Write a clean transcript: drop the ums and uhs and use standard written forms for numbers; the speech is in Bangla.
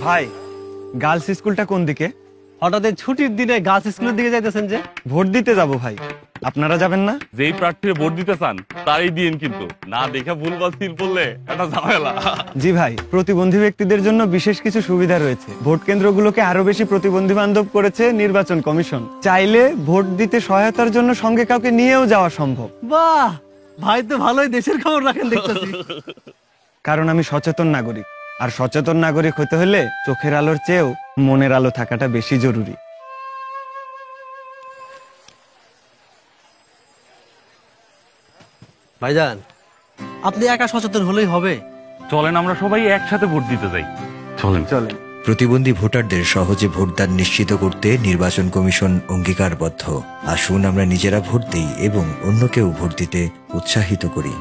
ভাই, গার্লস স্কুলটা কোন দিকে? হঠাৎ এই ছুটির দিনে গার্লস স্কুলের দিকে যাইতেছেন যে? ভোট দিতে যাব ভাই, আপনারা যাবেন না? যেই প্রার্থীর ভোট দিতে চান তারই দিন, কিন্তু না দেখে ভুলভাল সিল পড়লে এটা ঝামেলা। জি ভাই, প্রতিবন্ধী ব্যক্তিদের জন্য বিশেষ কিছু সুবিধা রয়েছে। ভোট কেন্দ্রগুলোকে আরো বেশি প্রতিবন্ধী বান্ধব করেছে নির্বাচন কমিশন। চাইলে ভোট দিতে সহায়তার জন্য সঙ্গে কাউকে নিয়েও যাওয়া সম্ভব। বাহ, ভাই তো ভালোই দেশের খবর রাখেন দেখতেছি। কারণ আমি সচেতন নাগরিক, আর সচেতন নাগরিক হতে হলে চোখের আলোর চেয়েও মনের আলো থাকাটা বেশি জরুরি। ভাইজান, আপনি একা সচেতন হলেই হবে? চলেন আমরা সবাই একসাথে ভোট দিতে যাই। চলেন চলেন। প্রতিবন্ধী ভোটারদের সহজে ভোটদান নিশ্চিত করতে নির্বাচন কমিশন অঙ্গীকারবদ্ধ। আসুন আমরা নিজেরা ভোট দিই এবং অন্যকেও ভোট দিতে উৎসাহিত করি।